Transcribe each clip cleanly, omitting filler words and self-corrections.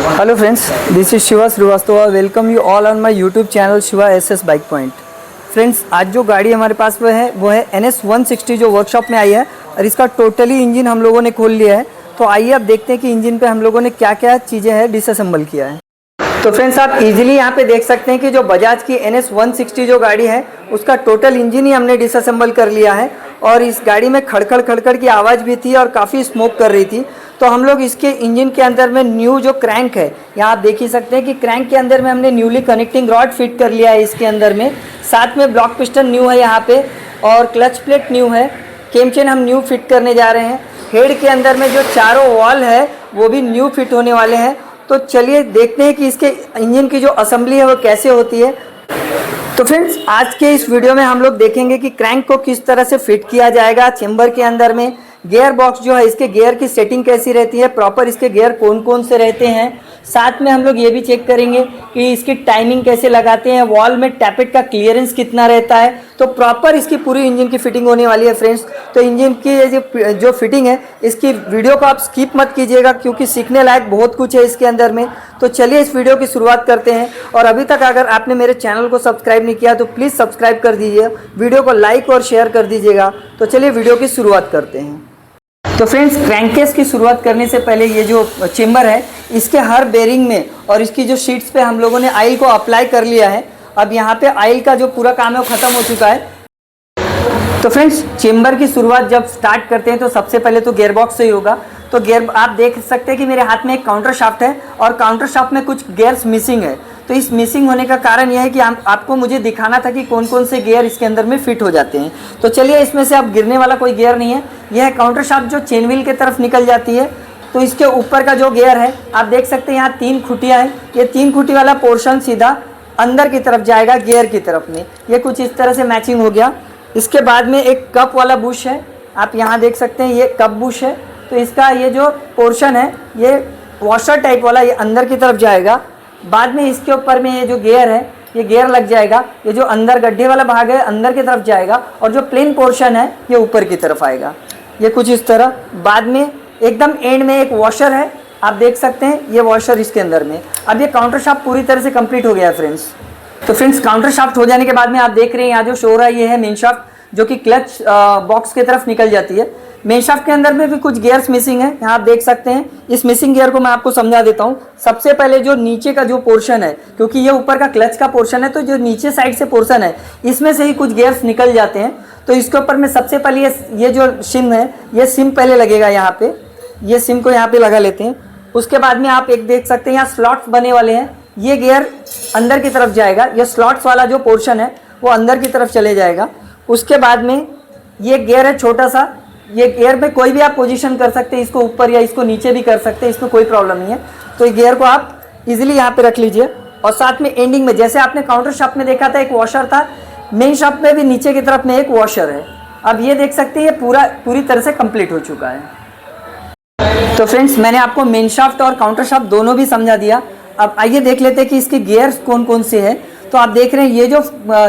Hello friends, this is Shiva Srivastava. Welcome you all on my YouTube channel Shiva SS Bike Point. Friends, आज जो गाड़ी हमारे पास वो है NS 160 जो वर्कशॉप में आई है और इसका टोटली इंजन हम लोगों ने खोल लिया है। तो आइए अब देखते हैं कि इंजन पे हम लोगों ने क्या क्या चीज़ें हैं डिसअसेंबल किया है। तो फ्रेंड्स, आप इजीली यहाँ पे देख सकते हैं कि जो बजाज की NS 160 जो गाड़ी है उसका टोटल इंजन ही हमने डिसअसेंबल कर लिया है। और इस गाड़ी में खड़खड़ की आवाज़ भी थी और काफ़ी स्मोक कर रही थी। तो हम लोग इसके इंजन के अंदर में न्यू जो क्रैंक है, यहाँ आप देख ही सकते हैं कि क्रैंक के अंदर में हमने न्यूली कनेक्टिंग रॉड फिट कर लिया है इसके अंदर में। साथ में ब्लॉक पिस्टन न्यू है यहाँ पे और क्लच प्लेट न्यू है। केम चेन हम न्यू फिट करने जा रहे हैं। हेड के अंदर में जो चारों वॉल है वो भी न्यू फिट होने वाले हैं। तो चलिए देखते हैं कि इसके इंजन की जो असेंबली है वो कैसे होती है। तो फ्रेंड्स, आज के इस वीडियो में हम लोग देखेंगे कि क्रैंक को किस तरह से फिट किया जाएगा चेंबर के अंदर में। गियर बॉक्स जो है इसके गियर की सेटिंग कैसी रहती है, प्रॉपर इसके गियर कौन कौन से रहते हैं। साथ में हम लोग ये भी चेक करेंगे कि इसकी टाइमिंग कैसे लगाते हैं, वॉल में टैपेट का क्लियरेंस कितना रहता है। तो प्रॉपर इसकी पूरी इंजन की फिटिंग होने वाली है फ्रेंड्स। तो इंजन की जो फिटिंग है इसकी वीडियो को आप स्किप मत कीजिएगा क्योंकि सीखने लायक बहुत कुछ है इसके अंदर में। तो चलिए इस वीडियो की शुरुआत करते हैं। और अभी तक अगर आपने मेरे चैनल को सब्सक्राइब नहीं किया तो प्लीज़ सब्सक्राइब कर दीजिए, वीडियो को लाइक और शेयर कर दीजिएगा। तो चलिए वीडियो की शुरुआत करते हैं। तो फ्रेंड्स, क्रैंकेस की शुरुआत करने से पहले ये जो चेंबर है इसके हर बेरिंग में और इसकी जो शीट्स पे हम लोगों ने ऑयल को अप्लाई कर लिया है। अब यहाँ पे ऑयल का जो पूरा काम है वो ख़त्म हो चुका है। तो फ्रेंड्स, चेंबर की शुरुआत जब स्टार्ट करते हैं तो सबसे पहले तो गियर बॉक्स से ही होगा। तो गियर आप देख सकते हैं कि मेरे हाथ में एक काउंटर शाफ्ट है और काउंटर शाफ्ट में कुछ गियर्स मिसिंग है। तो इस मिसिंग होने का कारण यह है कि आपको मुझे दिखाना था कि कौन कौन से गियर इसके अंदर में फिट हो जाते हैं। तो चलिए, इसमें से अब गिरने वाला कोई गियर नहीं है। यह काउंटर शाफ्ट जो चेन व्हील की तरफ निकल जाती है। तो इसके ऊपर का जो गियर है आप देख सकते हैं यहाँ 3 खुटियाँ हैं। ये 3 खुटी वाला पोर्शन सीधा अंदर की तरफ जाएगा गियर की तरफ में। ये कुछ इस तरह से मैचिंग हो गया। इसके बाद में एक कप वाला बुश है, आप यहाँ देख सकते हैं ये कप बुश है। तो इसका ये जो पोर्शन है ये वॉशर टाइप वाला, ये अंदर की तरफ जाएगा। बाद में इसके ऊपर में ये जो गियर है ये गियर लग जाएगा। ये जो अंदर गड्ढे वाला भाग है अंदर की तरफ जाएगा और जो प्लेन पोर्शन है ये ऊपर की तरफ आएगा। ये कुछ इस तरह। बाद में एकदम एंड में एक वॉशर है, आप देख सकते हैं ये वॉशर इसके अंदर में। अब ये काउंटर शाफ्ट पूरी तरह से कंप्लीट हो गया है फ्रेंड्स। तो फ्रेंड्स, काउंटर शाफ्ट हो जाने के बाद में आप देख रहे हैं यहाँ जो शो हो रहा है ये है मेन शाफ्ट जो कि क्लच बॉक्स की तरफ निकल जाती है। मेन शाफ्ट के अंदर में भी कुछ गियर्स मिसिंग है, यहाँ आप देख सकते हैं। इस मिसिंग गियर को मैं आपको समझा देता हूँ। सबसे पहले जो नीचे का जो पोर्शन है, क्योंकि ये ऊपर का क्लच का पोर्शन है तो जो नीचे साइड से पोर्शन है इसमें से ही कुछ गियर्स निकल जाते हैं। तो इसके ऊपर में सबसे पहले ये जो सिम है ये सिम पहले लगेगा यहाँ पे। ये सिम को यहाँ पे लगा लेते हैं। उसके बाद में आप एक देख सकते हैं यहाँ स्लॉट्स बने वाले हैं। ये गियर अंदर की तरफ जाएगा, ये स्लॉट्स वाला जो पोर्शन है वो अंदर की तरफ चले जाएगा। उसके बाद में ये गियर है छोटा सा। ये गियर पे कोई भी आप पोजीशन कर सकते हैं, इसको ऊपर या इसको नीचे भी कर सकते हैं, इसमें कोई प्रॉब्लम नहीं है। तो ये गियर को आप इजीली यहाँ पे रख लीजिए। और साथ में एंडिंग में जैसे आपने काउंटर शाफ्ट में देखा था एक वॉशर था, मेन शाफ्ट में भी नीचे की तरफ में एक वॉशर है। अब ये देख सकते हैं ये पूरी तरह से कंप्लीट हो चुका है। तो फ्रेंड्स, मैंने आपको मेन शाफ्ट और काउंटर शाफ्ट दोनों भी समझा दिया। अब आइए देख लेते हैं कि इसके गियर्स कौन कौन से हैं। तो आप देख रहे हैं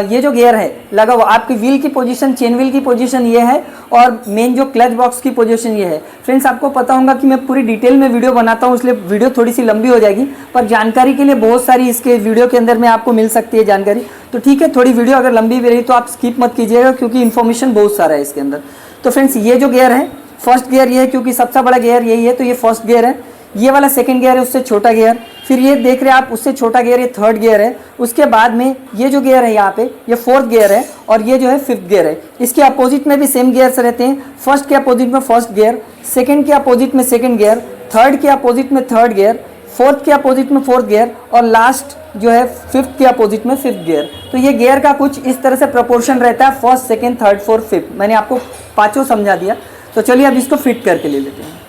ये जो गियर है लगा हुआ, आपकी व्हील की पोजीशन, चेन व्हील की पोजीशन ये है और मेन जो क्लच बॉक्स की पोजीशन ये है। फ्रेंड्स, आपको पता होगा कि मैं पूरी डिटेल में वीडियो बनाता हूँ, इसलिए वीडियो थोड़ी सी लंबी हो जाएगी, पर जानकारी के लिए बहुत सारी इसके वीडियो के अंदर में आपको मिल सकती है जानकारी। तो ठीक है, थोड़ी वीडियो अगर लंबी भी रही तो आप स्किप मत कीजिएगा क्योंकि इन्फॉर्मेशन बहुत सारा है इसके अंदर। तो फ्रेंड्स, ये जो गियर है फर्स्ट गियर ये है क्योंकि सबसे बड़ा गियर यही है, तो ये फर्स्ट गियर है। ये वाला सेकंड गियर है, उससे छोटा गियर। फिर ये देख रहे हैं आप, उससे छोटा गियर ये थर्ड गियर है। उसके बाद में ये जो गियर है यहाँ पे ये फोर्थ गियर है और ये जो है फिफ्थ गियर है। इसके अपोजिट में भी सेम गियर्स रहते हैं। फर्स्ट के अपोजिट में फर्स्ट गियर, सेकंड के अपोजिट में सेकंड गियर, थर्ड के अपोजिट में थर्ड गियर, फोर्थ के अपोजिट में फोर्थ गियर और लास्ट जो है फिफ्थ के अपोजिट में फिफ्थ गियर। तो ये गियर का कुछ इस तरह से प्रपोर्शन रहता है, first, second, third, fourth, fifth. मैंने आपको पाँचों समझा दिया। तो चलिए अब इसको फिट करके ले लेते हैं।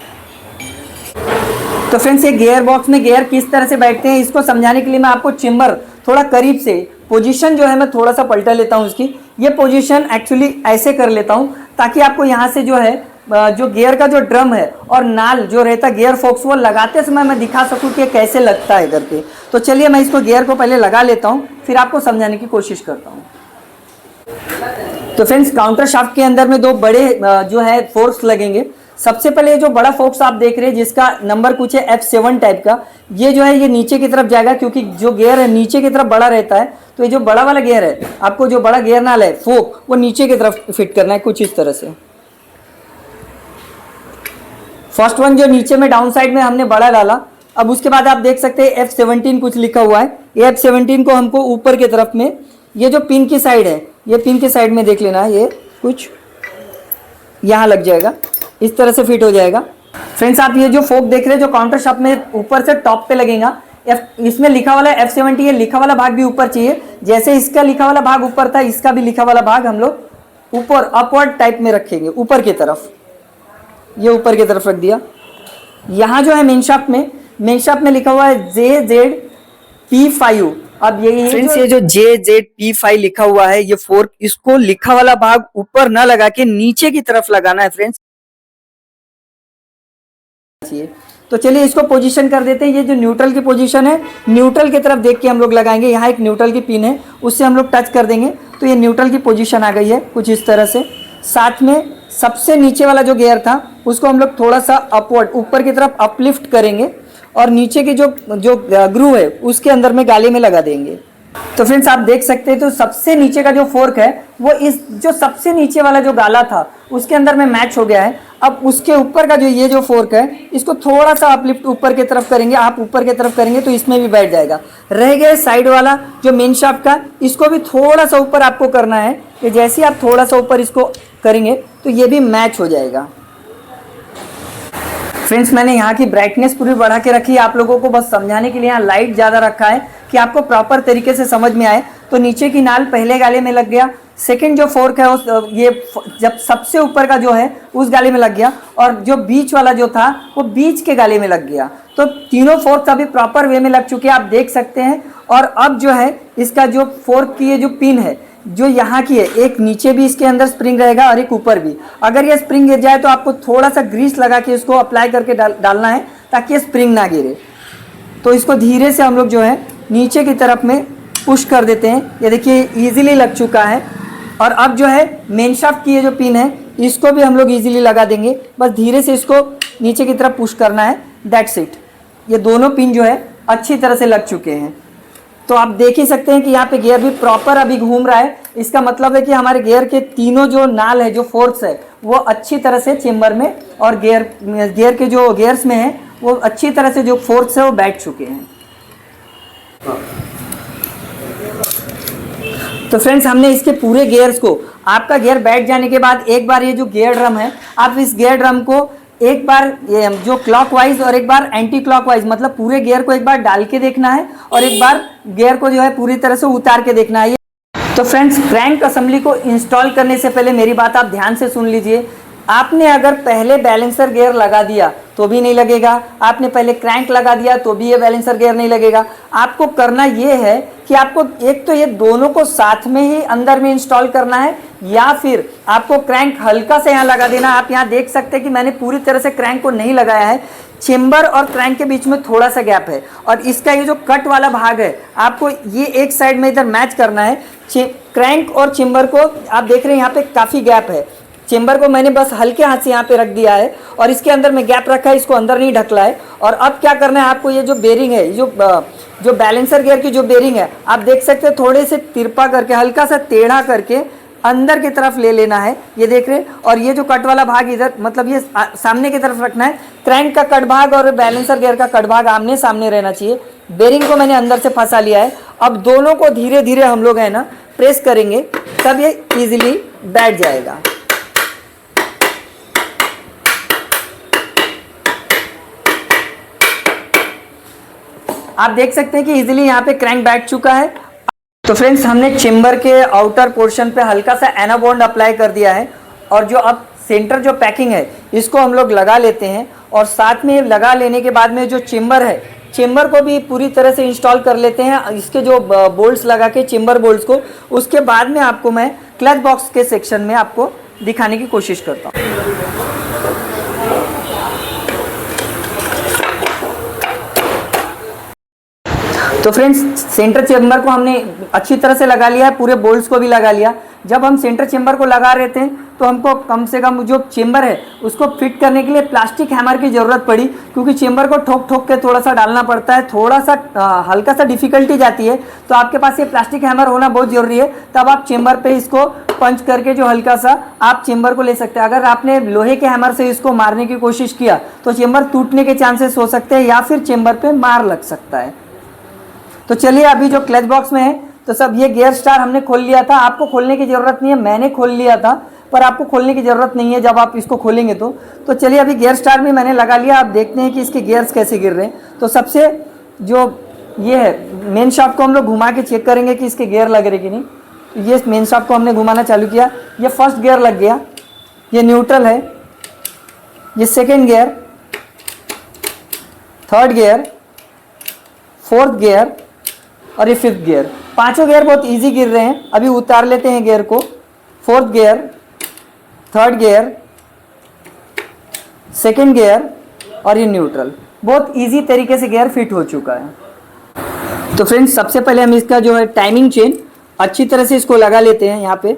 तो फ्रेंड्स, ये गियर बॉक्स में गियर किस तरह से बैठते हैं इसको समझाने के लिए मैं आपको चेंबर थोड़ा करीब से पोजीशन जो है मैं थोड़ा सा पलटा लेता हूँ इसकी। ये पोजीशन एक्चुअली ऐसे कर लेता हूँ ताकि आपको यहाँ से जो है जो गियर का जो ड्रम है और नाल जो रहता है गियर फोक्स वो लगाते समय मैं दिखा सकूँ कि कैसे लगता है करके। तो चलिए मैं इसको गियर को पहले लगा लेता हूँ, फिर आपको समझाने की कोशिश करता हूँ। तो फ्रेंड्स, काउंटर शाफ्ट के अंदर में 2 बड़े जो है फोर्क्स लगेंगे। सबसे पहले ये जो बड़ा फोक्स आप देख रहे हैं जिसका नंबर कुछ है F7 टाइप का, ये जो है ये नीचे की तरफ जाएगा क्योंकि जो गियर है नीचे की तरफ बड़ा रहता है। तो ये जो बड़ा वाला गियर है, आपको जो बड़ा गियर नाल है फोक, वो नीचे की तरफ फिट करना है कुछ इस तरह से। फर्स्ट वन जो नीचे में डाउन साइड में हमने बड़ा डाला। अब उसके बाद आप देख सकते हैं F17 कुछ लिखा हुआ है। ये F17 को हमको ऊपर की तरफ में, ये जो पिन की साइड है, ये पिन की साइड में देख लेना है, ये कुछ यहाँ लग जाएगा, इस तरह से फिट हो जाएगा। फ्रेंड्स आप ये जो फोक देख रहे हैं जो काउंटर शॉप में ऊपर से टॉप पे लगेगा, इसमें लिखा वाला F70, ये लिखा वाला भाग भी ऊपर चाहिए। जैसे इसका लिखा वाला भाग ऊपर था, इसका भी लिखा वाला भाग हम लोग ऊपर अपवर्ड टाइप में रखेंगे, ऊपर की तरफ। ये ऊपर की तरफ रख दिया। यहाँ जो है मेन शाफ्ट में लिखा हुआ है JZP5। अब यही फ्रेंड्स ये जो JZP5 लिखा हुआ है, ये फोर्क, इसको लिखा वाला भाग ऊपर ना लगा के नीचे की तरफ लगाना है फ्रेंड्स। तो चलिए इसको पोजीशन कर देते हैं। ये जो न्यूट्रल की पोजीशन है, न्यूट्रल की तरफ देख के हम लोग लगाएंगे। यहाँ एक न्यूट्रल की पिन है, उससे हम लोग टच कर देंगे तो ये न्यूट्रल की पोजीशन आ गई है कुछ इस तरह से। साथ में सबसे नीचे वाला जो गियर था उसको हम लोग थोड़ा सा अपवर्ड ऊपर की तरफ अपलिफ्ट करेंगे और नीचे की जो ग्रू है उसके अंदर में गाले में लगा देंगे। तो फ्रेंड्स आप देख सकते हैं तो सबसे नीचे का जो फोर्क है वो इस जो सबसे नीचे वाला जो गाला था उसके अंदर में मैच हो गया है। अब उसके ऊपर का जो ये जो फोर्क है इसको थोड़ा सा अपलिफ्ट ऊपर की तरफ करेंगे, आप ऊपर की तरफ करेंगे तो इसमें भी बैठ जाएगा। रह गया साइड वाला जो मेन शाफ्ट का, इसको भी थोड़ा सा ऊपर आपको करना है कि जैसे ही आप थोड़ा सा ऊपर इसको करेंगे तो ये भी मैच हो जाएगा। फ्रेंड्स मैंने यहाँ की ब्राइटनेस पूरी बढ़ा के रखी है आप लोगों को बस समझाने के लिए। यहाँ लाइट ज़्यादा रखा है कि आपको प्रॉपर तरीके से समझ में आए। तो नीचे की नाल पहले गाले में लग गया, सेकंड जो फोर्क है उस ये जब सबसे ऊपर का जो है उस गाले में लग गया, और जो बीच वाला जो था वो बीच के गाले में लग गया। तो तीनों फोर्क अभी प्रॉपर वे में लग चुके हैं, आप देख सकते हैं। और अब जो है इसका जो फोर्क की ये जो पिन है जो यहाँ की है, एक नीचे भी इसके अंदर स्प्रिंग रहेगा और एक ऊपर भी। अगर ये स्प्रिंग गिर जाए तो आपको थोड़ा सा ग्रीस लगा के इसको अप्लाई करके डालना है ताकि ये स्प्रिंग ना गिरे। तो इसको धीरे से हम लोग जो है नीचे की तरफ में पुश कर देते हैं। ये देखिए इजीली लग चुका है। और अब जो है मेन शाफ्ट की ये जो पिन है इसको भी हम लोग इजीली लगा देंगे, बस धीरे से इसको नीचे की तरफ पुश करना है, दैट्स इट। ये दोनों पिन जो है अच्छी तरह से लग चुके हैं। तो आप देख ही सकते हैं कि यहाँ पे गियर भी प्रॉपर अभी घूम रहा है। इसका मतलब है कि हमारे गियर के तीनों जो नाल है, जो फोर्क्स है, वो अच्छी तरह से चेम्बर में और गियर के जो गियर्स में है वो अच्छी तरह से जो फोर्क्स है वो बैठ चुके हैं। तो फ्रेंड्स हमने इसके पूरे गियर्स को, आपका गियर बैठ जाने के बाद एक बार ये जो गियर ड्रम है, आप इस गियर ड्रम को एक बार जो क्लॉकवाइज और एक बार एंटी क्लॉकवाइज, मतलब पूरे गियर को एक बार डाल के देखना है और एक बार गियर को जो है पूरी तरह से उतार के देखना है। तो फ्रेंड्स क्रैंक असेंबली को इंस्टॉल करने से पहले मेरी बात आप ध्यान से सुन लीजिए। आपने अगर पहले बैलेंसर गियर लगा दिया तो भी नहीं लगेगा, आपने पहले क्रैंक लगा दिया तो भी ये बैलेंसर गियर नहीं लगेगा। आपको करना ये है कि आपको एक तो ये दोनों को साथ में ही अंदर में इंस्टॉल करना है, या फिर आपको क्रैंक हल्का से यहाँ लगा देना। आप यहाँ देख सकते हैं कि मैंने पूरी तरह से क्रैंक को नहीं लगाया है, चेम्बर और क्रैंक के बीच में थोड़ा सा गैप है। और इसका ये जो कट वाला भाग है आपको ये एक साइड में इधर मैच करना है। क्रैंक और चेम्बर को आप देख रहे हैं यहाँ पे काफ़ी गैप है। चेम्बर को मैंने बस हल्के हाथ से यहाँ पे रख दिया है और इसके अंदर में गैप रखा है, इसको अंदर नहीं ढकला है। और अब क्या करना है आपको, ये जो बेरिंग है, जो बैलेंसर गियर की जो बेरिंग है, आप देख सकते हैं थोड़े से तिरपा करके, हल्का सा टेढ़ा करके अंदर की तरफ ले लेना है, ये देख रहे हैं। और ये जो कट वाला भाग इधर, मतलब ये सामने की तरफ रखना है। क्रैंक का कट भाग और बैलेंसर गियर का कट भाग आमने सामने रहना चाहिए। बेरिंग को मैंने अंदर से फंसा लिया है। अब दोनों को धीरे धीरे हम लोग है ना प्रेस करेंगे, तब ये इजीली बैठ जाएगा। आप देख सकते हैं कि इजीली यहाँ पे क्रैंक बैठ चुका है। तो फ्रेंड्स हमने चेम्बर के आउटर पोर्शन पे हल्का सा एनाबॉन्ड अप्लाई कर दिया है, और जो अब सेंटर जो पैकिंग है इसको हम लोग लगा लेते हैं। और साथ में लगा लेने के बाद में जो चेम्बर है, चेम्बर को भी पूरी तरह से इंस्टॉल कर लेते हैं, इसके जो बोल्ट्स लगा के चेम्बर बोल्ट्स को। उसके बाद में आपको मैं क्लच बॉक्स के सेक्शन में आपको दिखाने की कोशिश करता हूँ। तो फ्रेंड्स सेंटर चेम्बर को हमने अच्छी तरह से लगा लिया है, पूरे बोल्ट्स को भी लगा लिया। जब हम सेंटर चेम्बर को लगा रहे थे तो हमको कम से कम जो चेम्बर है उसको फिट करने के लिए प्लास्टिक हैमर की ज़रूरत पड़ी, क्योंकि चेम्बर को ठोक ठोक के थोड़ा सा डालना पड़ता है, थोड़ा सा हल्का सा डिफिकल्टी जाती है। तो आपके पास ये प्लास्टिक हैमर होना बहुत ज़रूरी है, तब आप चेम्बर पे इसको पंच करके जो हल्का सा आप चेम्बर को ले सकते हैं। अगर आपने लोहे के हैमर से इसको मारने की कोशिश किया तो चेम्बर टूटने के चांसेस हो सकते हैं या फिर चेम्बर पे मार लग सकता है। तो चलिए अभी जो क्लच बॉक्स में है तो सब ये गियर स्टार हमने खोल लिया था। आपको खोलने की ज़रूरत नहीं है, मैंने खोल लिया था, पर आपको खोलने की ज़रूरत नहीं है जब आप इसको खोलेंगे तो चलिए अभी गियर स्टार भी मैंने लगा लिया। आप देखते हैं कि इसके गियर्स कैसे गिर रहे हैं। तो सबसे जो ये है मेन शाफ्ट को हम लोग घुमा के चेक करेंगे कि इसके गियर लग रहे कि नहीं। तो ये मेन शाफ्ट को हमने घुमाना चालू किया, ये फर्स्ट गियर लग गया, ये न्यूट्रल है, ये second gear, third gear, fourth gear और ये फिफ्थ गियर। पांचों गियर बहुत इजी गिर रहे हैं। अभी उतार लेते हैं गियर को। Fourth gear, third gear, second gear और ये न्यूट्रल। बहुत इजी तरीके से गियर फिट हो चुका है। तो फ्रेंड्स सबसे पहले हम इसका जो है टाइमिंग चेन अच्छी तरह से इसको लगा लेते हैं। यहाँ पे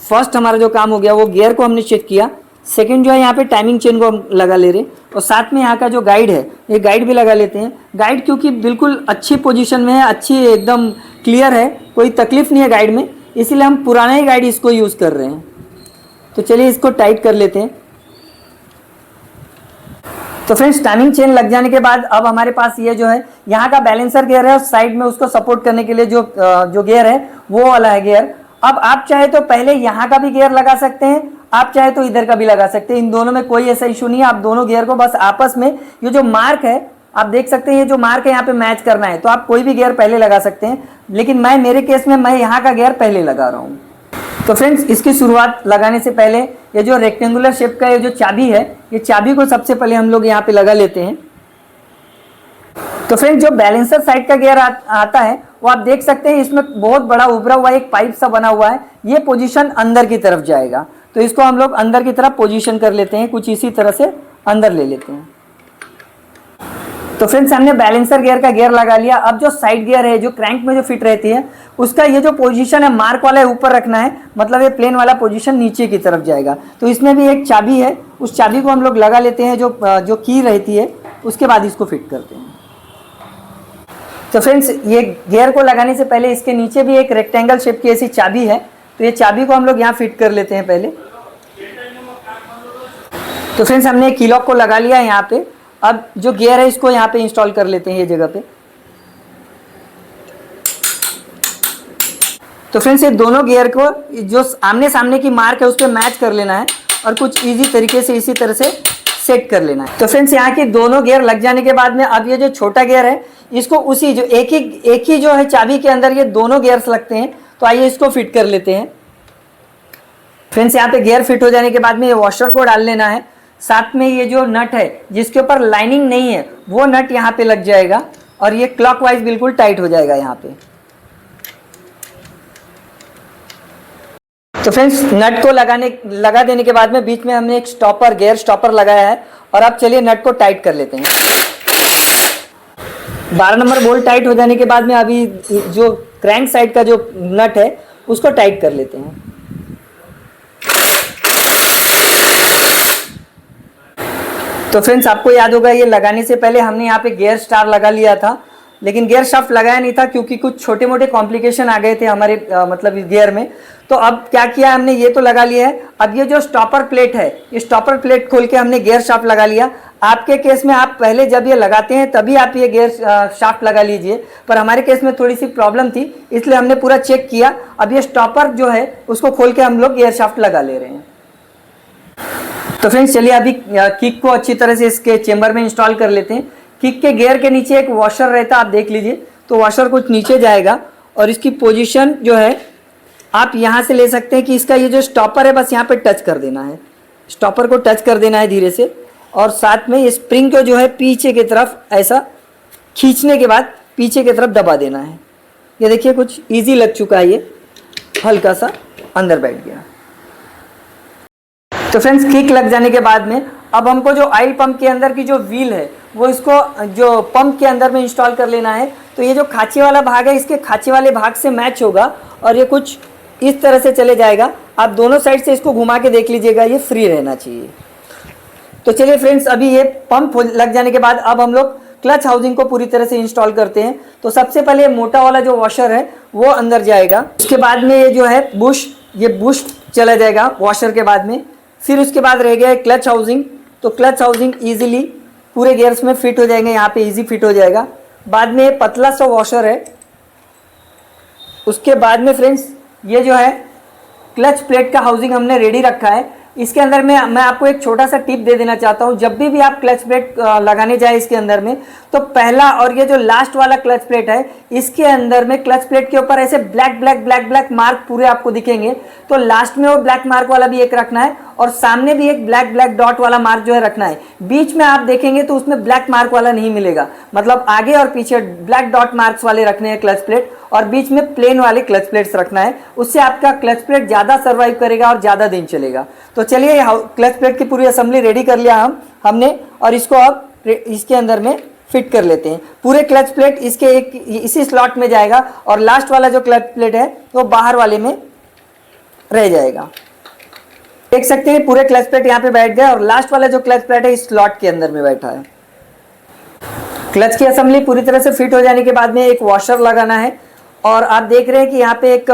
फर्स्ट हमारा जो काम हो गया वो गियर को हमने चेक किया। सेकंड जो है यहाँ पे टाइमिंग चेन को हम लगा ले रहे हैं, और साथ में यहाँ का जो गाइड है ये गाइड भी लगा लेते हैं। गाइड क्योंकि बिल्कुल अच्छी पोजीशन में है, अच्छी एकदम क्लियर है, कोई तकलीफ नहीं है गाइड में, इसीलिए हम पुराना ही गाइड इसको यूज़ कर रहे हैं। तो चलिए इसको टाइट कर लेते हैं। तो फ्रेंड्स टाइमिंग चेन लग जाने के बाद अब हमारे पास ये जो है यहाँ का बैलेंसर गियर है और साइड में उसको सपोर्ट करने के लिए जो गियर है वो वाला है गियर। अब आप चाहे तो पहले यहाँ का भी गियर लगा सकते हैं, आप चाहे तो इधर का भी लगा सकते हैं। इन दोनों में कोई ऐसा इशू नहीं है। आप दोनों गियर को बस आपस में ये जो मार्क है आप देख सकते हैं, ये जो मार्क है यहाँ पे मैच करना है, तो आप कोई भी गियर पहले लगा सकते हैं, लेकिन मेरे केस में मैं यहाँ का गियर पहले लगा रहा हूँ। तो फ्रेंड्स इसकी शुरुआत लगाने से पहले ये जो रेक्टेंगुलर शेप का ये जो चाबी है, ये चाबी को सबसे पहले हम लोग यहाँ पे लगा लेते हैं। तो फ्रेंड्स जो बैलेंसर साइड का गियर आता है वो आप देख सकते हैं, इसमें बहुत बड़ा उभरा हुआ एक पाइप सा बना हुआ है, ये पोजीशन अंदर की तरफ जाएगा। तो इसको हम लोग अंदर की तरफ पोजीशन कर लेते हैं, कुछ इसी तरह से अंदर ले लेते हैं। तो फ्रेंड्स हमने बैलेंसर गियर का गियर लगा लिया। अब जो साइड गियर है जो क्रैंक में जो फिट रहती है उसका ये जो पोजीशन है मार्क वाला ऊपर रखना है, मतलब ये प्लेन वाला पोजीशन नीचे की तरफ जाएगा। तो इसमें भी एक चाबी है, उस चाबी को हम लोग लगा लेते हैं, जो की रहती है, उसके बाद इसको फिट करते हैं। तो फ्रेंड्स ये गियर को लगाने से पहले इसके नीचे भी एक रेक्टेंगल शेप की ऐसी चाबी है, तो ये चाबी को हम लोग यहाँ फिट कर लेते हैं पहले। तो फ्रेंड्स हमने की लॉक को लगा लिया है यहाँ पे। अब जो गियर है इसको यहाँ पे इंस्टॉल कर लेते हैं ये जगह पे। तो फ्रेंड्स ये दोनों गियर को जो आमने सामने की मार्क है उस पर मैच कर लेना है और कुछ इजी तरीके से इसी तरह से सेट कर लेना है। तो फ्रेंड्स यहाँ के दोनों गियर लग जाने के बाद में अब ये जो छोटा गियर है इसको उसी जो एक ही जो है चाबी के अंदर ये दोनों गियर्स लगते हैं, तो आइए इसको फिट कर लेते हैं। फ्रेंड्स यहाँ पे गियर फिट हो जाने के बाद में ये वॉशर को डाल लेना है। साथ में ये जो नट है जिसके ऊपर लाइनिंग नहीं है वो नट यहाँ पे लग जाएगा और ये क्लॉकवाइज बिल्कुल टाइट हो जाएगा यहाँ पे। तो फ्रेंड्स नट को लगा देने के बाद में बीच में हमने एक स्टॉपर गियर स्टॉपर लगाया है और अब चलिए नट को टाइट कर लेते हैं। 12 नंबर बोल्ट टाइट हो जाने के बाद में अभी जो क्रैंक साइड का जो नट है उसको टाइट कर लेते हैं। तो फ्रेंड्स आपको याद होगा ये लगाने से पहले हमने यहाँ पे गियर स्टार लगा लिया था, लेकिन गियर शाफ्ट लगाया नहीं था क्योंकि कुछ छोटे मोटे कॉम्प्लिकेशन आ गए थे हमारे मतलब इस गियर में। तो अब क्या किया हमने, ये तो लगा लिया है। अब ये जो स्टॉपर प्लेट है ये स्टॉपर प्लेट खोल के हमने गियर शाफ्ट लगा लिया। आपके केस में आप पहले जब ये लगाते हैं तभी आप ये गियर शाफ्ट लगा लीजिए, पर हमारे केस में थोड़ी सी प्रॉब्लम थी इसलिए हमने पूरा चेक किया। अब ये स्टॉपर जो है उसको खोल के हम लोग गियर शाफ्ट लगा ले रहे हैं। तो फ्रेंड्स चलिए अभी किक को अच्छी तरह से इसके चेम्बर में इंस्टॉल कर लेते हैं। किक के गियर के नीचे एक वॉशर रहता है, आप देख लीजिए। तो वॉशर कुछ नीचे जाएगा और इसकी पोजीशन जो है आप यहाँ से ले सकते हैं कि इसका ये जो स्टॉपर है बस यहाँ पे टच कर देना है, स्टॉपर को टच कर देना है धीरे से, और साथ में ये स्प्रिंग को जो है पीछे की तरफ ऐसा खींचने के बाद पीछे की तरफ दबा देना है। ये देखिए कुछ ईजी लग चुका है, ये हल्का सा अंदर बैठ गया। तो फ्रेंड्स किक लग जाने के बाद में अब हमको जो ऑयल पंप के अंदर की जो व्हील है वो इसको जो पंप के अंदर में इंस्टॉल कर लेना है। तो ये जो खांचे वाला भाग है इसके खांचे वाले भाग से मैच होगा और ये कुछ इस तरह से चले जाएगा। आप दोनों साइड से इसको घुमा के देख लीजिएगा, ये फ्री रहना चाहिए। तो चलिए फ्रेंड्स, अभी ये पंप लग जाने के बाद अब हम लोग क्लच हाउसिंग को पूरी तरह से इंस्टॉल करते हैं। तो सबसे पहले मोटा वाला जो वॉशर है वो अंदर जाएगा, उसके बाद में ये जो है बुश, ये बुश चला जाएगा वॉशर के बाद में। फिर उसके बाद रह गया है क्लच हाउसिंग। तो क्लच हाउसिंग इजीली पूरे गियर्स में फिट हो जाएंगे, यहाँ पे इजी फिट हो जाएगा। बाद में ये पतला सा वॉशर है। उसके बाद में फ्रेंड्स ये जो है क्लच प्लेट का हाउसिंग हमने रेडी रखा है। इसके अंदर में मैं आपको एक छोटा सा टिप दे देना चाहता हूँ। जब भी आप क्लच प्लेट लगाने जाए इसके अंदर में, तो पहला और ये जो लास्ट वाला क्लच प्लेट है, इसके अंदर में क्लच प्लेट के ऊपर ऐसे black black black black mark पूरे आपको दिखेंगे। तो लास्ट में वो ब्लैक मार्क वाला भी एक रखना है और सामने भी एक ब्लैक ब्लैक डॉट वाला मार्क जो है रखना है। बीच में आप देखेंगे तो उसमें ब्लैक मार्क वाला नहीं मिलेगा, मतलब आगे और पीछे ब्लैक डॉट मार्क्स वाले रखने हैं क्लच प्लेट, और बीच में प्लेन वाले क्लच प्लेट्स रखना है। उससे आपका क्लच प्लेट ज़्यादा सर्वाइव करेगा और ज़्यादा दिन चलेगा। तो चलिए क्लच प्लेट की पूरी असेंबली रेडी कर लिया हमने, और इसको अब इसके अंदर में फिट कर लेते हैं। पूरे क्लच प्लेट इसके इसी स्लॉट में जाएगा और लास्ट वाला जो क्लच प्लेट है वो बाहर वाले में रह जाएगा। देख सकते हैं पूरे क्लच प्लेट यहाँ पे बैठ गए और लास्ट वाला जो क्लच प्लेट है इस स्लॉट के अंदर में बैठा है। क्लच की असेंबली पूरी तरह से फिट हो जाने के बाद में एक वॉशर लगाना है, और आप देख रहे हैं कि यहाँ पे एक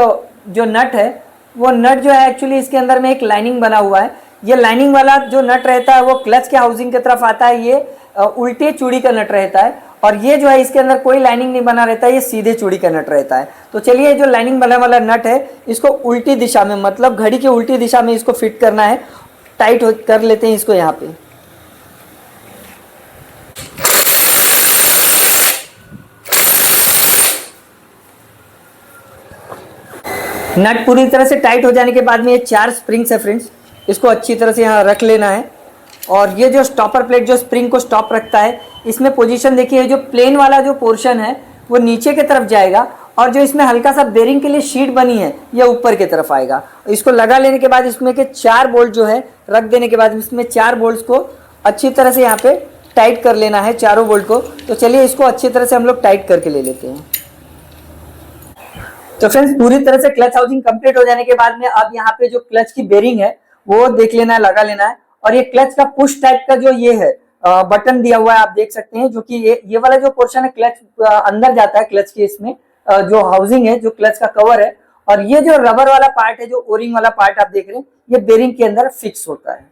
जो नट है, वो नट जो है एक्चुअली इसके अंदर में एक लाइनिंग बना हुआ है। ये लाइनिंग वाला जो नट रहता है वो क्लच के हाउसिंग की तरफ आता है। ये उल्टे चूड़ी का नट रहता है, और ये जो है इसके अंदर कोई लाइनिंग नहीं बना रहता है, ये सीधे चूड़ी का नट रहता है। तो चलिए जो लाइनिंग बना वाला नट है इसको उल्टी दिशा में, मतलब घड़ी की उल्टी दिशा में इसको फिट करना है। टाइट कर लेते हैं इसको यहाँ पे। नट पूरी तरह से टाइट हो जाने के बाद में ये 4 स्प्रिंग्स है फ्रेंड्स, इसको अच्छी तरह से यहाँ रख लेना है। और ये जो स्टॉपर प्लेट जो स्प्रिंग को स्टॉप रखता है, इसमें पोजीशन देखिए, जो प्लेन वाला जो पोर्शन है वो नीचे की तरफ जाएगा, और जो इसमें हल्का सा बेरिंग के लिए शीट बनी है ये ऊपर की तरफ आएगा। इसको लगा लेने के बाद इसमें के 4 बोल्ट जो है रख देने के बाद इसमें 4 बोल्ट को अच्छी तरह से यहाँ पे टाइट कर लेना है, चारों बोल्ट को। तो चलिए इसको अच्छी तरह से हम लोग टाइट करके ले लेते हैं। तो फ्रेंड्स पूरी तरह से क्लच हाउसिंग कंप्लीट हो जाने के बाद में अब यहाँ पे जो क्लच की बेरिंग है वो देख लेना है, लगा लेना है। और ये क्लच का पुश टाइप का जो ये है बटन दिया हुआ है, आप देख सकते हैं, जो कि ये वाला जो पोर्शन है क्लच अंदर जाता है क्लच के, इसमें जो हाउसिंग है, जो क्लच का कवर है, और ये जो रबर वाला पार्ट है, जो ओरिंग वाला पार्ट आप देख रहे हैं, ये बेरिंग के अंदर फिक्स होता है।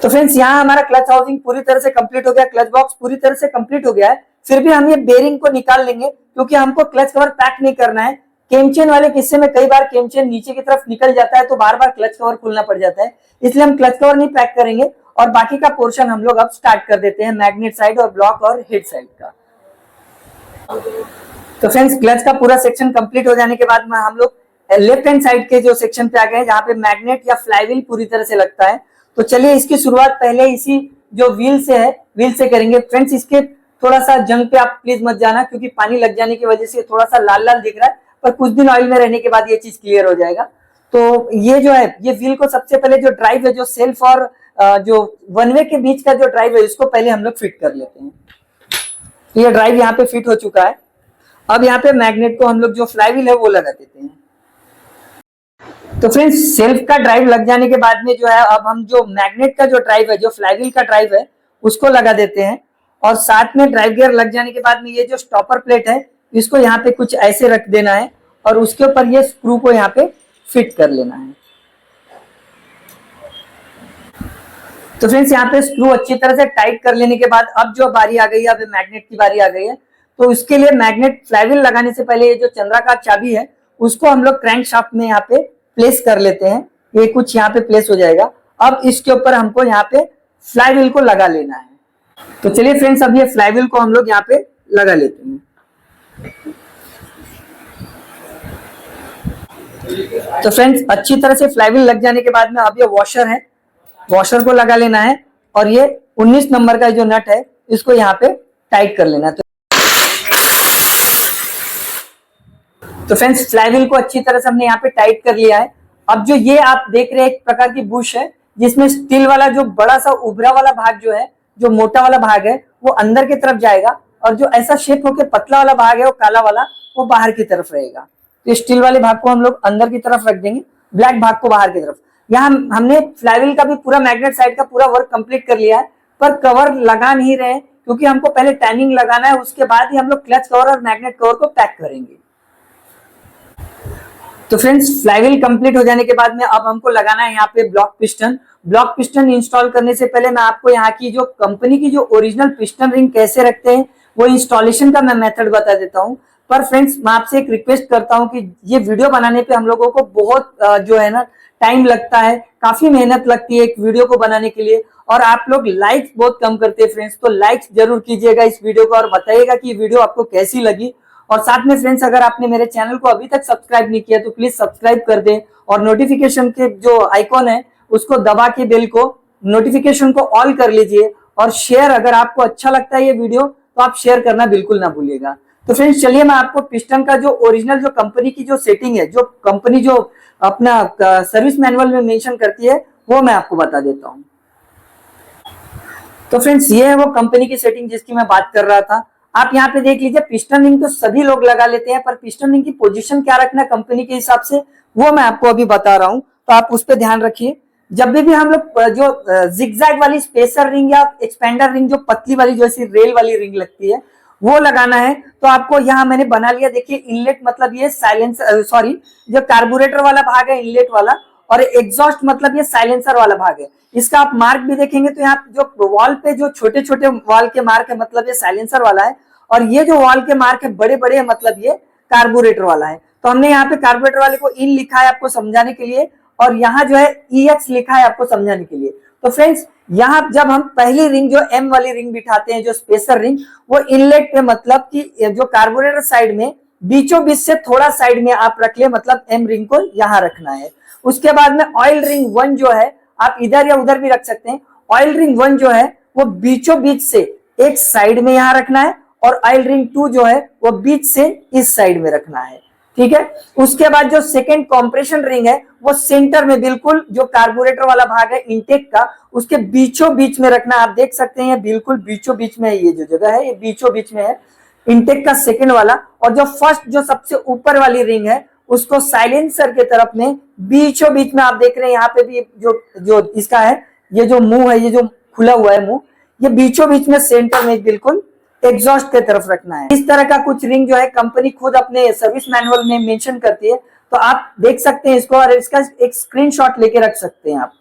तो फ्रेंड्स यहाँ हमारा क्लच हाउसिंग पूरी तरह से कंप्लीट हो गया, क्लच बॉक्स पूरी तरह से कंप्लीट हो गया है। फिर भी हम ये बेरिंग को निकाल लेंगे क्योंकि हमको क्लच कवर पैक नहीं करना है। केम चेन वाले किस्से में कई बार केम चेन नीचे की तरफ निकल जाता है तो बार बार क्लच कवर खुलना पड़ जाता है, इसलिए हम क्लच कवर नहीं पैक करेंगे। और बाकी का पोर्शन हम लोग अब स्टार्ट कर देते हैं, मैग्नेट साइड और ब्लॉक और हेड साइड का। तो फ्रेंड्स क्लच का पूरा सेक्शन कंप्लीट हो जाने के बाद में हम लोग लेफ्ट हैंड साइड के जो सेक्शन पे आ गए, जहाँ पे मैग्नेट या फ्लाईव्हील पूरी तरह से लगता है। तो चलिए इसकी शुरुआत पहले इसी जो व्हील से है, व्हील से करेंगे। फ्रेंड्स इसके थोड़ा सा जंग पे आप प्लीज मत जाना, क्योंकि पानी लग जाने की वजह से थोड़ा सा लाल लाल दिख रहा है, पर कुछ दिन ऑयल में रहने के बाद ये चीज क्लियर हो जाएगा। तो ये जो है, ये व्हील को सबसे पहले जो ड्राइव है, जो सेल्फ और जो वन वे के बीच का जो ड्राइव है, इसको पहले हम लोग फिट कर लेते हैं। तो ये ड्राइव यहाँ पे फिट हो चुका है। अब यहाँ पे मैग्नेट को हम लोग जो फ्लाईव्हील है वो लगा देते हैं। तो फ्रेंड्स सेल्फ का ड्राइव लग जाने के बाद में जो है, अब हम जो मैग्नेट का जो ड्राइव है, जो फ्लाईव्हील का ड्राइव है, उसको लगा देते हैं। और साथ में ड्राइव गियर लग जाने के बाद में ये जो स्टॉपर प्लेट है, इसको यहाँ पे कुछ ऐसे रख देना है और उसके ऊपर ये स्क्रू को यहाँ पे फिट कर लेना है। तो फ्रेंड्स यहाँ पे स्क्रू अच्छी तरह से टाइट कर लेने के बाद अब जो बारी आ गई है, अब मैग्नेट की बारी आ गई है। तो उसके लिए मैग्नेट फ्लाईव्हील लगाने से पहले ये जो चंद्राकार चाबी है उसको हम लोग क्रैंक शाफ्ट में यहाँ पे प्लेस कर लेते हैं। ये कुछ यहाँ पे प्लेस हो जाएगा। अब इसके ऊपर हमको यहाँ पे फ्लाईव्हील को लगा लेना है। तो चलिए फ्रेंड्स अब ये फ्लाईव्हील को हम लोग यहाँ पे लगा लेते हैं। तो फ्रेंड्स अच्छी तरह से फ्लाईव्हील लग जाने के बाद में अब ये वॉशर है, वॉशर को लगा लेना है और ये 19 नंबर का जो नट है इसको यहाँ पे टाइट कर लेना है। तो फ्रेंड्स फ्लाईव्हील को अच्छी तरह से हमने यहाँ पे टाइट कर लिया है। अब जो ये आप देख रहे हैं एक प्रकार की बुश है, जिसमें स्टील वाला जो बड़ा सा उभरा वाला भाग जो है, जो मोटा वाला भाग है, वो अंदर की तरफ जाएगा और जो ऐसा शेप होके पतला वाला भाग है वो काला वाला वो बाहर की तरफ रहेगा। तो स्टील वाले भाग को हम लोग अंदर की तरफ रख देंगे, ब्लैक भाग को बाहर की तरफ। यहाँ हमने फ्लाईव्हील का भी पूरा मैग्नेट साइड का पूरा वर्क कंप्लीट कर लिया है, पर कवर लगा नहीं रहे क्योंकि हमको पहले टैनिंग लगाना है, उसके बाद ही हम लोग क्लच कवर और मैग्नेट कवर को पैक करेंगे। तो फ्रेंड्स फ्लाईव्हील कंप्लीट हो जाने के बाद में अब हमको लगाना है यहाँ पे block piston. Block piston install करने से पहले मैं आपको यहाँ की जो कंपनी की जो ओरिजिनल पिस्टन रिंग कैसे रखते हैं वो इंस्टॉलेशन का मैं मेथड बता देता हूँ। पर फ्रेंड्स मैं आपसे एक रिक्वेस्ट करता हूँ कि ये वीडियो बनाने पे हम लोगों को बहुत जो है ना टाइम लगता है, काफी मेहनत लगती है एक वीडियो को बनाने के लिए, और आप लोग लाइक्स बहुत कम करते हैं फ्रेंड्स। तो लाइक्स जरूर कीजिएगा इस वीडियो को और बताइएगा कि वीडियो आपको कैसी लगी। और साथ में फ्रेंड्स अगर आपने मेरे चैनल को अभी तक सब्सक्राइब नहीं किया तो प्लीज सब्सक्राइब कर दें और नोटिफिकेशन के जो आइकॉन है उसको दबा के बेल को नोटिफिकेशन को ऑल कर लीजिए। और शेयर, अगर आपको अच्छा लगता है ये वीडियो तो आप शेयर करना बिल्कुल ना भूलिएगा। तो फ्रेंड्स चलिए मैं आपको पिस्टन का जो ओरिजिनल जो कंपनी की जो सेटिंग है, जो कंपनी जो अपना सर्विस मैनुअल में मेंशन करती है वो मैं आपको बता देता हूँ। तो फ्रेंड्स ये है वो कंपनी की सेटिंग जिसकी मैं बात कर रहा था। आप यहाँ पे देख लीजिए, पिस्टन रिंग तो सभी लोग लगा लेते हैं, पर पिस्टन रिंग की पोजीशन क्या रखना कंपनी के हिसाब से वो मैं आपको अभी बता रहा हूँ, तो आप उस पर ध्यान रखिए। जब भी हम लोग जो जिगजैग वाली स्पेसर रिंग या एक्सपेंडर रिंग जो पतली वाली जो ऐसी रेल वाली रिंग लगती है वो लगाना है, तो आपको यहाँ मैंने बना लिया। देखिए इनलेट मतलब ये साइलेंसर, सॉरी जो कार्बोरेटर वाला भाग है इनलेट वाला, और एग्जॉस्ट मतलब ये साइलेंसर वाला भाग है। इसका आप मार्क भी देखेंगे तो यहाँ जो वॉल पे जो छोटे छोटे वॉल के मार्क है मतलब ये साइलेंसर वाला है, और ये जो वॉल के मार्क है बड़े बड़े है मतलब ये कार्बोरेटर वाला है। तो हमने यहाँ पे कार्बोरेटर वाले को इन लिखा है आपको समझाने के लिए, और यहाँ जो है EX लिखा है आपको समझाने के लिए। तो फ्रेंड्स यहाँ जब हम पहली रिंग जो M वाली रिंग बिठाते हैं जो स्पेसर रिंग, वो इनलेट पे मतलब कि जो कार्बोरेटर साइड में बीचों बीच से थोड़ा साइड में आप रख ले, मतलब M रिंग को यहाँ रखना है। उसके बाद में ऑयल रिंग 1 जो है आप इधर या उधर भी रख सकते हैं। ऑयल रिंग 1 जो है वो बीचों बीच से एक साइड में यहाँ रखना है, और ऑयल रिंग 2 जो है वो बीच से इस साइड में रखना है, ठीक है। उसके बाद जो सेकेंड कॉम्प्रेशन रिंग है वो सेंटर में बिल्कुल जो कार्बोरेटर वाला भाग है इंटेक का उसके बीचों बीच में रखना। आप देख सकते हैं बिल्कुल बीचों बीच में है, ये जो जगह है ये बीचों बीच में है इंटेक का सेकेंड वाला। और जो फर्स्ट जो सबसे ऊपर वाली रिंग है उसको साइलेंसर के तरफ में बीचों बीच में आप देख रहे हैं यहाँ पे भी जो इसका है, ये जो मुंह है, ये जो खुला हुआ है मुंह, ये बीचों बीच में सेंटर में बिल्कुल एग्जॉस्ट के तरफ रखना है। इस तरह का कुछ रिंग जो है कंपनी खुद अपने सर्विस मैनुअल में मेंशन करती है, तो आप देख सकते हैं इसको और इसका एक स्क्रीनशॉट लेके रख सकते हैं आप।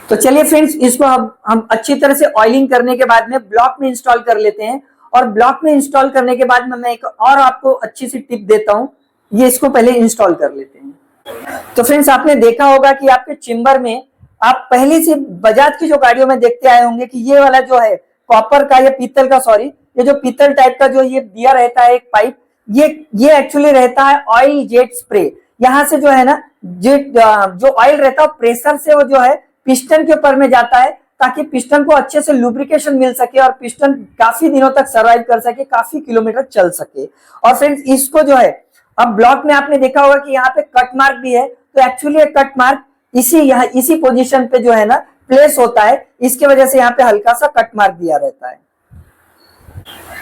तो चलिए फ्रेंड्स इसको हम अच्छी तरह से ऑयलिंग करने के बाद में ब्लॉक में इंस्टॉल कर लेते हैं। और ब्लॉक में इंस्टॉल करने के बाद में मैं एक और आपको अच्छी सी टिप देता हूं, ये इसको पहले इंस्टॉल कर लेते हैं। तो फ्रेंड्स आपने देखा होगा कि आपके चेम्बर में आप पहले से बजाज की जो गाड़ियों में देखते आए होंगे कि ये वाला जो है कॉपर का या पीतल का, सॉरी ये जो पीतल टाइप का जो ये दिया रहता है एक पाइप, ये एक्चुअली रहता है ऑयल जेट स्प्रे। यहाँ से जो है ना जेट जो ऑयल रहता है प्रेशर से वो जो है पिस्टन के ऊपर में जाता है, ताकि पिस्टन को अच्छे से लुब्रिकेशन मिल सके और पिस्टन काफी दिनों तक सर्वाइव कर सके, काफी किलोमीटर चल सके। और फ्रेंड्स इसको जो है अब ब्लॉक में आपने देखा होगा कि यहाँ पे कट मार्क भी है, तो एक्चुअली कट मार्क इसी पोजीशन पे जो है ना प्लेस होता है, इसके वजह से यहाँ पे हल्का सा कट मार्क दिया रहता है।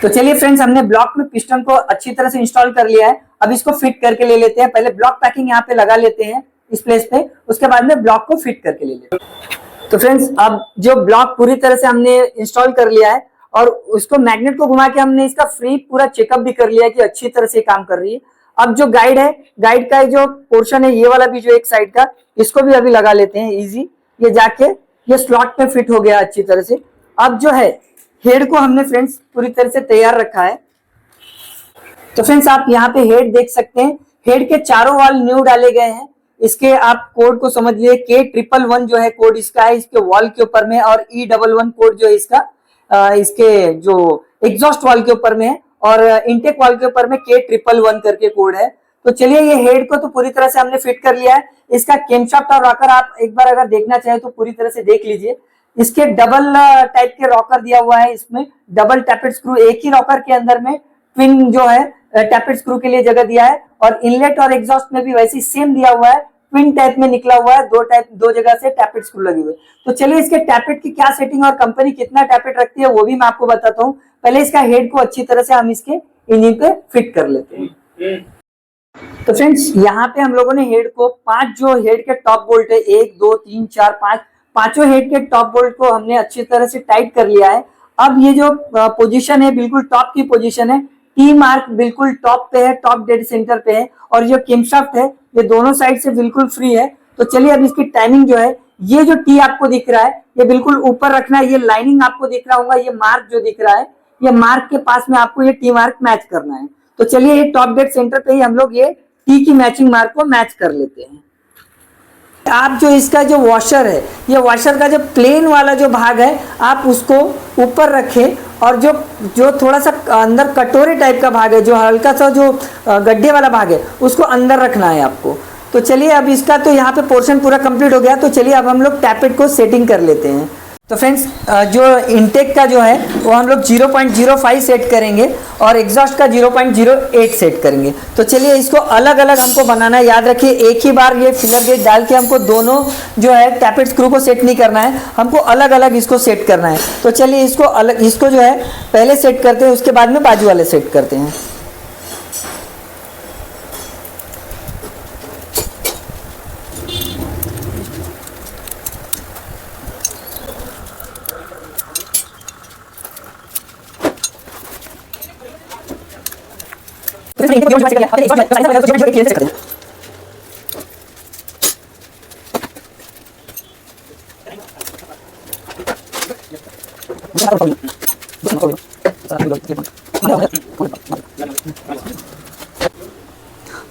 तो चलिए फ्रेंड्स हमने ब्लॉक में पिस्टन को अच्छी तरह से इंस्टॉल कर लिया है, अब इसको फिट करके ले लेते हैं। पहले ब्लॉक पैकिंग यहाँ पे लगा लेते हैं इस प्लेस पे, उसके बाद में ब्लॉक को फिट करके ले लेते हैं। तो फ्रेंड्स अब जो ब्लॉक पूरी तरह से हमने इंस्टॉल कर लिया है और उसको मैग्नेट को घुमा के हमने इसका फ्री पूरा चेकअप भी कर लिया है कि अच्छी तरह से काम कर रही है। अब जो गाइड है, गाइड का जो पोर्शन है ये वाला भी जो एक साइड का, इसको भी अभी लगा लेते हैं इजी। ये जाके ये स्लॉट में फिट हो गया अच्छी तरह से। अब जो है हेड को हमने फ्रेंड्स पूरी तरह से तैयार रखा है। तो फ्रेंड्स आप यहाँ पे हेड देख सकते हैं, हेड के चारों वाल न्यू डाले गए हैं। इसके आप कोड को समझ लिए, K111 जो है कोड इसका है इसके वॉल के ऊपर में, और E11 कोड जो है इसका इसके जो एग्जॉस्ट वॉल के ऊपर में है, और इनटेक वॉल के ऊपर में K111 करके कोड है। तो चलिए ये हेड को तो पूरी तरह से हमने फिट कर लिया है। इसका केमशाफ्ट और रॉकर आप एक बार अगर देखना चाहे तो पूरी तरह से देख लीजिए। इसके डबल टाइप के रॉकर दिया हुआ है, इसमें डबल टैपेड स्क्रू, एक ही रॉकर के अंदर में ट्विन जो है टैपेड स्क्रू के लिए जगह दिया है, और इनलेट और एग्जॉस्ट में भी वैसे सेम दिया हुआ है ट्विन टाइप में निकला हुआ है, दो जगह से टैपेट स्क्रू लगे हुए। तो चलिए इसके टैपेट की क्या सेटिंग और कंपनी कितना टैपेट रखती है वो भी मैं आपको बताता हूँ। पहले इसका हेड को अच्छी तरह से हम इसके इंजन पे फिट कर लेते हैं। तो फ्रेंड्स यहाँ पे हम लोगों ने हेड को 5 जो हेड के टॉप बोल्ट है, 1 2 3 4 5, पांचों हेड के टॉप बोल्ट को हमने अच्छी तरह से टाइट कर लिया है। अब ये जो पोजीशन है बिल्कुल टॉप की पोजीशन है, टी मार्क बिल्कुल टॉप पे है, टॉप डेड सेंटर पे है, और जो कैमशाफ्ट है ये दोनों साइड से बिल्कुल फ्री है। तो चलिए अब इसकी टाइमिंग जो है, ये जो टी आपको दिख रहा है ये बिल्कुल ऊपर रखना है, ये लाइनिंग आपको दिख रहा होगा, ये मार्क जो दिख रहा है, ये मार्क के पास में आपको ये टी मार्क मैच करना है। तो चलिए ये टॉप डेड सेंटर पे ही हम लोग ये टी की मैचिंग मार्क को मैच कर लेते हैं। आप जो इसका जो वॉशर है, ये वॉशर का जो प्लेन वाला जो भाग है आप उसको ऊपर रखें, और जो थोड़ा सा अंदर कटोरे टाइप का भाग है, जो हल्का सा जो गड्ढे वाला भाग है, उसको अंदर रखना है आपको। तो चलिए अब इसका तो यहाँ पे पोर्शन पूरा कंप्लीट हो गया। तो चलिए अब हम लोग टैपेट को सेटिंग कर लेते हैं। तो फ्रेंड्स जो इनटेक का जो है वो हम लोग 0.05 सेट करेंगे और एग्जॉस्ट का 0.08 सेट करेंगे। तो चलिए इसको अलग अलग हमको बनाना है। याद रखिए एक ही बार ये फिलर गेज डाल के हमको दोनों जो है टैपेट स्क्रू को सेट नहीं करना है, हमको अलग अलग इसको सेट करना है। तो चलिए इसको जो है पहले सेट करते हैं, उसके बाद में बाजू वाले सेट करते हैं।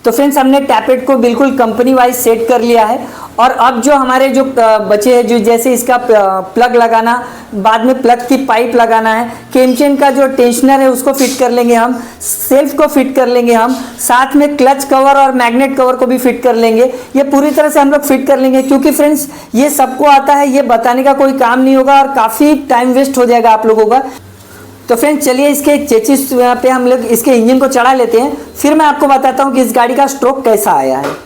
तो फ्रेंड्स हमने टैपेट को बिल्कुल कंपनी वाइज सेट कर लिया है। और अब जो हमारे जो बचे हैं, जो जैसे इसका प्लग लगाना, बाद में प्लग की पाइप लगाना है, केम चेन का जो टेंशनर है उसको फिट कर लेंगे हम, सेल्फ को फिट कर लेंगे हम, साथ में क्लच कवर और मैग्नेट कवर को भी फिट कर लेंगे। ये पूरी तरह से हम लोग फिट कर लेंगे, क्योंकि फ्रेंड्स ये सबको आता है, ये बताने का कोई काम नहीं होगा और काफ़ी टाइम वेस्ट हो जाएगा आप लोगों का। तो फ्रेंड्स चलिए इसके चेसिस पे हम लोग इसके इंजन को चढ़ा लेते हैं, फिर मैं आपको बताता हूँ कि इस गाड़ी का स्ट्रोक कैसा आया है।